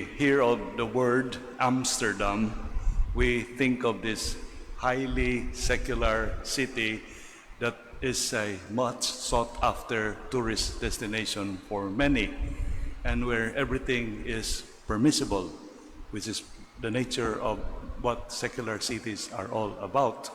Hear of the word Amsterdam, we think of this highly secular city that is a much sought after tourist destination for many, and where everything is permissible, which is the nature of what secular cities are all about.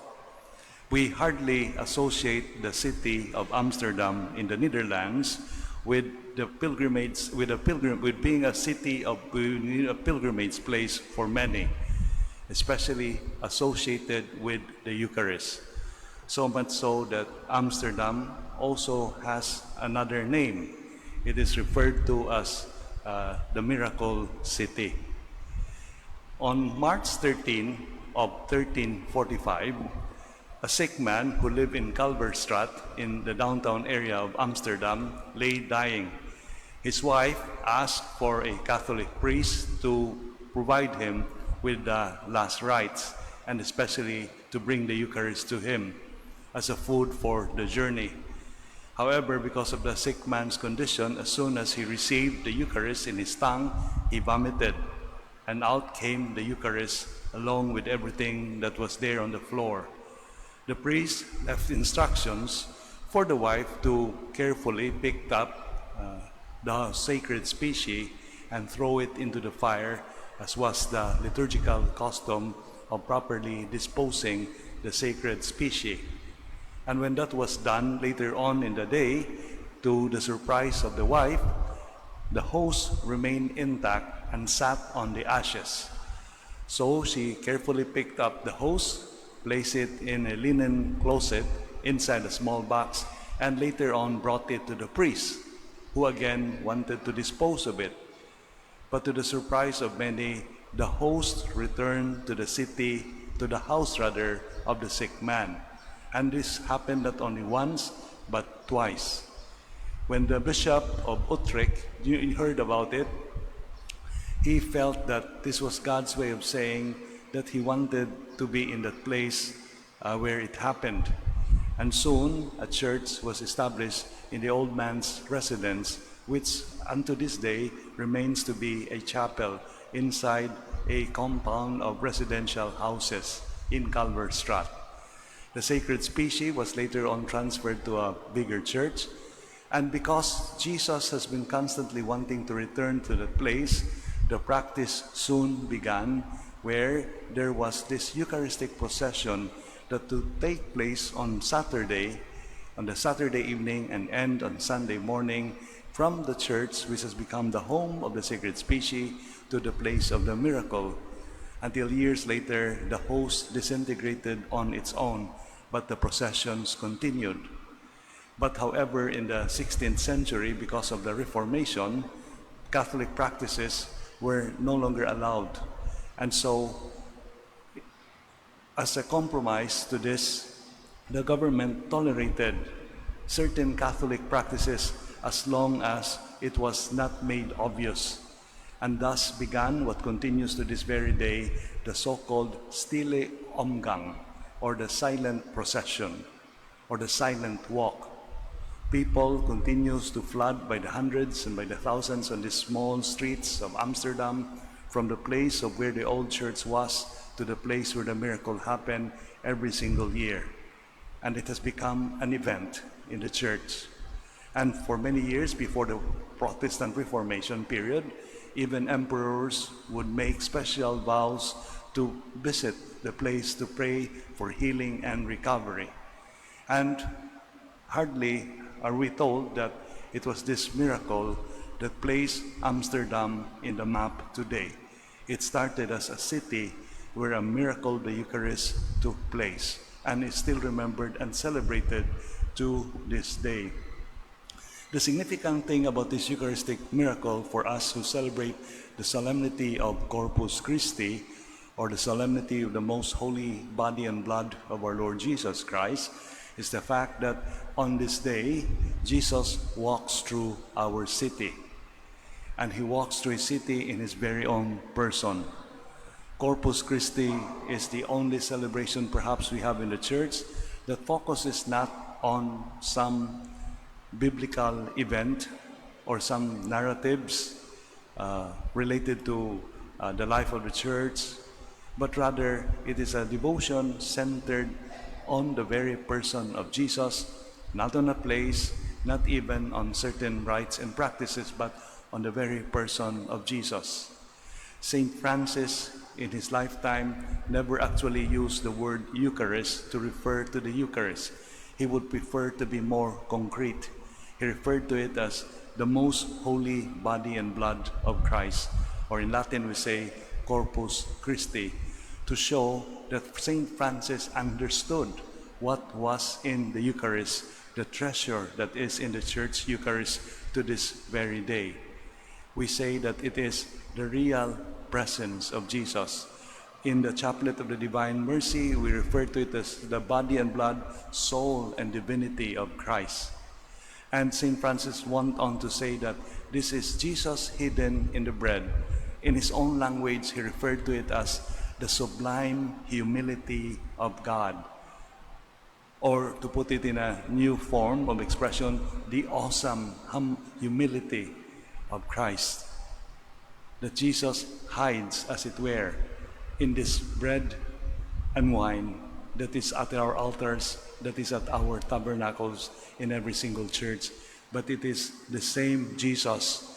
We hardly associate the city of Amsterdam in the Netherlands with with being a city of a pilgrimage place for many, especially associated with the Eucharist. So much so that Amsterdam also has another name. It is referred to as the Miracle City. On March 13 of 1345, a sick man who lived in Kalverstraat in the downtown area of Amsterdam lay dying. His wife asked for a Catholic priest to provide him with the last rites, and especially to bring the Eucharist to him as a food for the journey. However, because of the sick man's condition, as soon as he received the Eucharist in his tongue, he vomited, and out came the Eucharist along with everything that was there on the floor. The priest left instructions for the wife to carefully pick up the sacred species and throw it into the fire, as was the liturgical custom of properly disposing the sacred species. And when that was done later on in the day, to the surprise of the wife, the host remained intact and sat on the ashes. So she carefully picked up the host, placed it in a linen closet inside a small box, and later on brought it to the priest, who again wanted to dispose of it. But to the surprise of many, the host returned to the house rather, of the sick man. And this happened not only once, but twice. When the Bishop of Utrecht heard about it, he felt that this was God's way of saying that he wanted to be in that place where it happened. And soon a church was established in the old man's residence, which unto this day remains to be a chapel inside a compound of residential houses in Kalverstraat. The sacred species was later on transferred to a bigger church, and because Jesus has been constantly wanting to return to that place, the practice soon began, where there was this Eucharistic procession that to take place on the Saturday evening and end on Sunday morning, from the church, which has become the home of the sacred species, to the place of the miracle, until years later the host disintegrated on its own, but the processions continued. But however, in the 16th century, because of the Reformation, Catholic practices were no longer allowed. And so, as a compromise to this, the government tolerated certain Catholic practices as long as it was not made obvious. And thus began what continues to this very day, the so-called stille omgang, or the silent procession, or the silent walk. People continues to flood by the hundreds and by the thousands on these small streets of Amsterdam, from the place of where the old church was to the place where the miracle happened every single year. And it has become an event in the church. And for many years before the Protestant Reformation period, even emperors would make special vows to visit the place to pray for healing and recovery. And hardly are we told that it was this miracle that placed Amsterdam in the map today. It started as a city where a miracle, the Eucharist, took place, and is still remembered and celebrated to this day. The significant thing about this Eucharistic miracle for us who celebrate the solemnity of Corpus Christi, or the solemnity of the most holy body and blood of our Lord Jesus Christ, is the fact that on this day, Jesus walks through our city. And he walks through his city in his very own person. Corpus Christi is the only celebration perhaps we have in the church that focuses not on some biblical event or some narratives, related to the life of the church, but rather it is a devotion centered on the very person of Jesus, not on a place, not even on certain rites and practices, but on the very person of Jesus. Saint Francis, in his lifetime, never actually used the word Eucharist to refer to the Eucharist. He would prefer to be more concrete. He referred to it as the most holy body and blood of Christ, or in Latin we say Corpus Christi, to show that Saint Francis understood what was in the Eucharist, the treasure that is in the Church Eucharist to this very day. We say that it is the real presence of Jesus. In the Chaplet of the Divine Mercy, we refer to it as the body and blood, soul and divinity of Christ. And St. Francis went on to say that this is Jesus hidden in the bread. In his own language, he referred to it as the sublime humility of God. Or to put it in a new form of expression, the awesome humility of Christ. That Jesus hides, as it were, in this bread and wine that is at our altars, that is at our tabernacles in every single church. But it is the same Jesus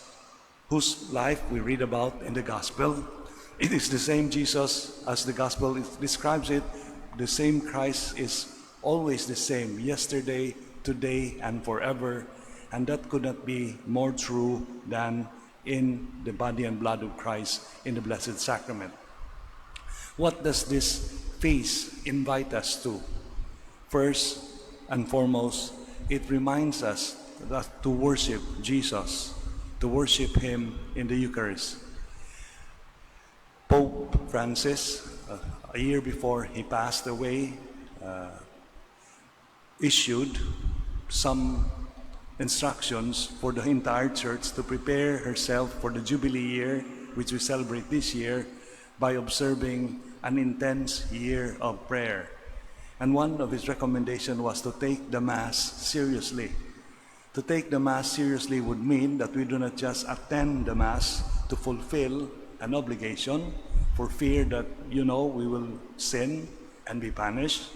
whose life we read about in the Gospel. It is the same Jesus as the Gospel describes it. The same Christ is always the same, yesterday, today, and forever. And that could not be more true than in the body and blood of Christ in the Blessed Sacrament. What does this feast invite us to? First and foremost, it reminds us that to worship Jesus, to worship Him in the Eucharist. Pope Francis, a year before he passed away, issued some instructions for the entire church to prepare herself for the Jubilee year, which we celebrate this year, by observing an intense year of prayer. And one of his recommendations was to take the Mass seriously. To take the Mass seriously would mean that we do not just attend the Mass to fulfill an obligation for fear that, we will sin and be punished.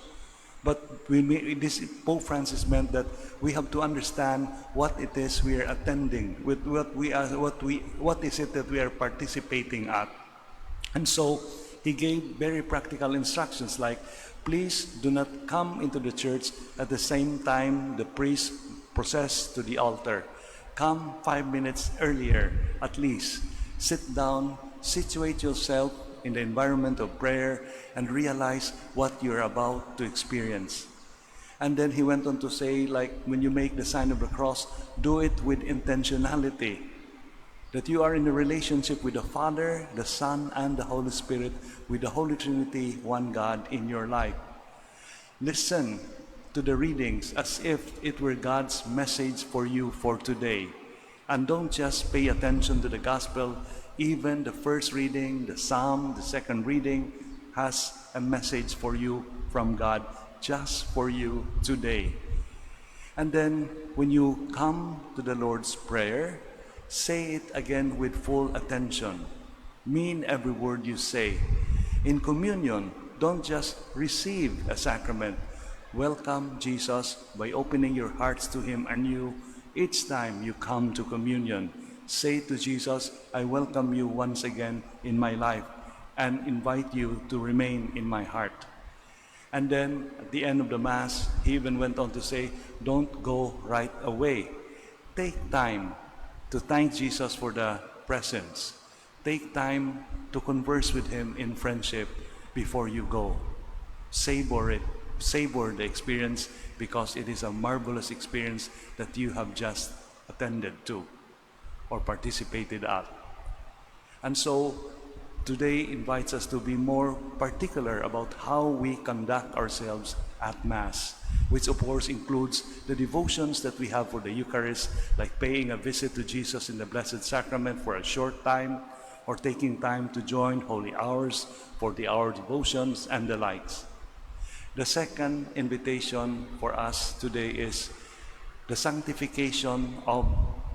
But Pope Francis meant that we have to understand what it is we are attending, with what is it that we are participating at. And so he gave very practical instructions like, please do not come into the church at the same time the priest processes to the altar. Come 5 minutes earlier at least. Sit down, situate yourself in the environment of prayer, and realize what you're about to experience. And then he went on to say, like, when you make the sign of the cross, do it with intentionality. That you are in a relationship with the Father, the Son, and the Holy Spirit, with the Holy Trinity, one God in your life. Listen to the readings as if it were God's message for you for today. And don't just pay attention to the Gospel. Even the first reading, the Psalm, the second reading has a message for you from God, just for you today. And then when you come to the Lord's Prayer, say it again with full attention. Mean every word you say. In communion, don't just receive a sacrament. Welcome Jesus by opening your hearts to Him anew each time you come to communion. Say to Jesus, I welcome you once again in my life and invite you to remain in my heart. And then at the end of the Mass, he even went on to say, don't go right away. Take time to thank Jesus for the presence. Take time to converse with Him in friendship before you go. Savor it. Savor the experience, because it is a marvelous experience that you have just attended to or participated at. And so today invites us to be more particular about how we conduct ourselves at Mass, which of course includes the devotions that we have for the Eucharist, like paying a visit to Jesus in the Blessed Sacrament for a short time, or taking time to join holy hours for the hour devotions and the likes. The second invitation for us today is the sanctification of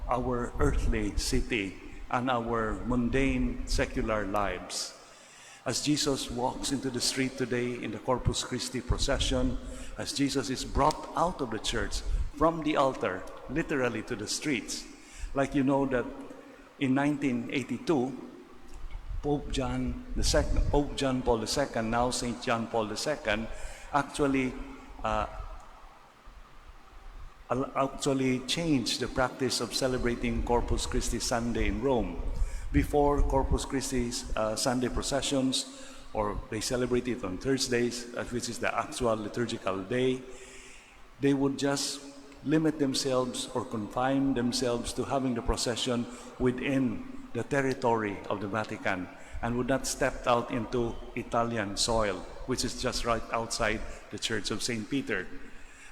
our earthly city, and our mundane secular lives. As Jesus walks into the street today in the Corpus Christi procession, as Jesus is brought out of the church from the altar, literally to the streets, like you know that in 1982, Pope John Paul II, now St. John Paul II, actually changed the practice of celebrating Corpus Christi Sunday in Rome. Before Corpus Christi's Sunday processions, or they celebrate it on Thursdays, which is the actual liturgical day, they would just limit themselves or confine themselves to having the procession within the territory of the Vatican and would not step out into Italian soil, which is just right outside the Church of St. Peter.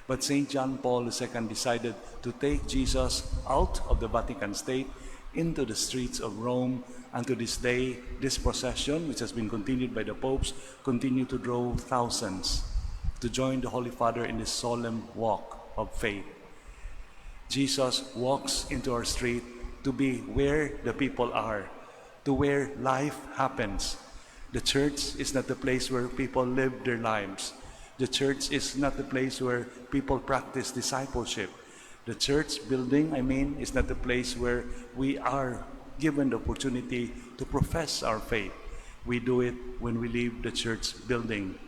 But St. John Paul II decided to take Jesus out of the Vatican state into the streets of Rome, and to this day, this procession, which has been continued by the popes, continue to draw thousands to join the Holy Father in this solemn walk of faith. Jesus walks into our street to be where the people are, to where life happens. The church is not the place where people live their lives. The church is not the place where people practice discipleship. The church building, is not the place where we are given the opportunity to profess our faith. We do it when we leave the church building.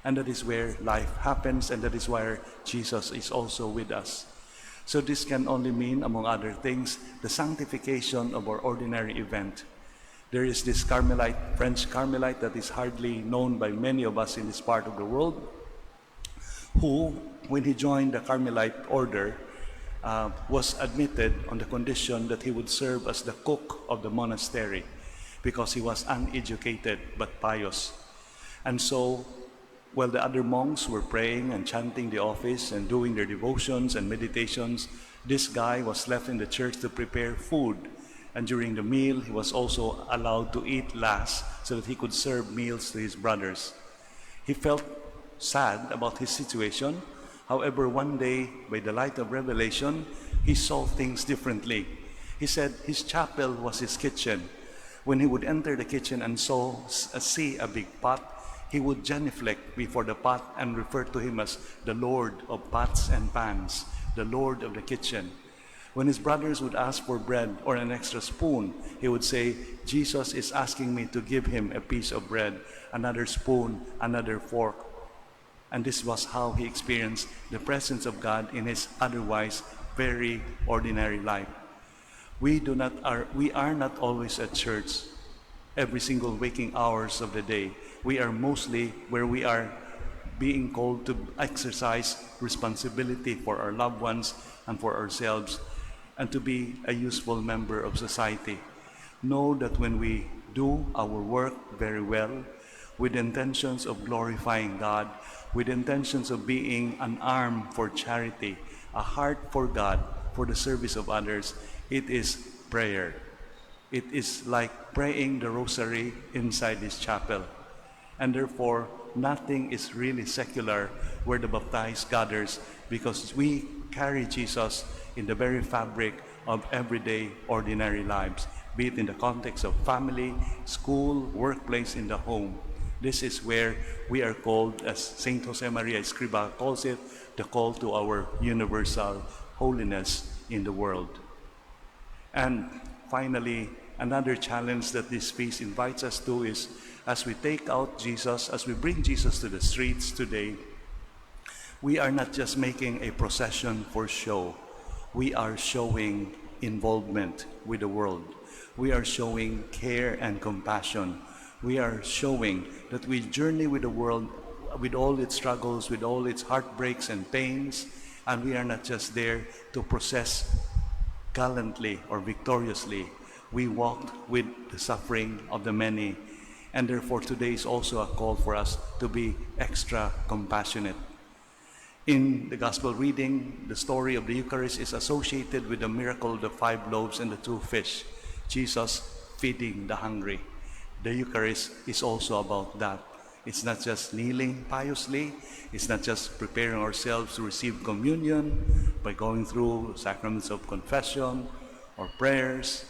And that is where life happens, and that is where Jesus is also with us. So this can only mean, among other things, the sanctification of our ordinary event. There is this French Carmelite that is hardly known by many of us in this part of the world, who, when he joined the Carmelite order, was admitted on the condition that he would serve as the cook of the monastery because he was uneducated but pious. And so, while the other monks were praying and chanting the office and doing their devotions and meditations, this guy was left in the church to prepare food. And during the meal, he was also allowed to eat last so that he could serve meals to his brothers. He felt sad about his situation. However, one day, by the light of revelation, he saw things differently. He said his chapel was his kitchen. When he would enter the kitchen and see a big pot, he would genuflect before the pot and refer to him as the Lord of pots and pans, the Lord of the kitchen. When his brothers would ask for bread or an extra spoon, he would say, Jesus is asking me to give him a piece of bread, another spoon, another fork. And this was how he experienced the presence of God in his otherwise very ordinary life. We are not always at church every single waking hours of the day. We are mostly where we are being called to exercise responsibility for our loved ones and for ourselves, and to be a useful member of society. Know that when we do our work very well, with intentions of glorifying God, with intentions of being an arm for charity, a heart for God, for the service of others, it is prayer. It is like praying the rosary inside this chapel. And therefore, nothing is really secular where the baptized gathers, because we carry Jesus in the very fabric of everyday ordinary lives, be it in the context of family, school, workplace, in the home. This is where we are called, as Saint Jose Maria Escrivá calls it, the call to our universal holiness in the world. And finally, another challenge that this feast invites us to is, as we take out Jesus, as we bring Jesus to the streets today, we are not just making a procession for show. We are showing involvement with the world. We are showing care and compassion. We are showing that we journey with the world with all its struggles, with all its heartbreaks and pains, and we are not just there to process gallantly or victoriously. We walked with the suffering of the many, and therefore today is also a call for us to be extra compassionate. In the Gospel reading, the story of the Eucharist is associated with the miracle of the 5 loaves and the 2 fish, Jesus feeding the hungry. The Eucharist is also about that. It's not just kneeling piously. It's not just preparing ourselves to receive communion by going through sacraments of confession or prayers.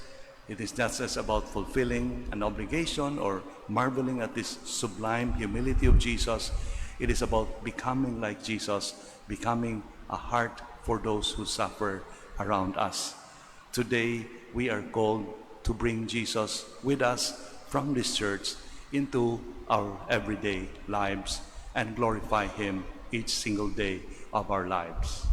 It is not just about fulfilling an obligation or marveling at this sublime humility of Jesus. It is about becoming like Jesus, becoming a heart for those who suffer around us. Today, we are called to bring Jesus with us from this church into our everyday lives and glorify Him each single day of our lives.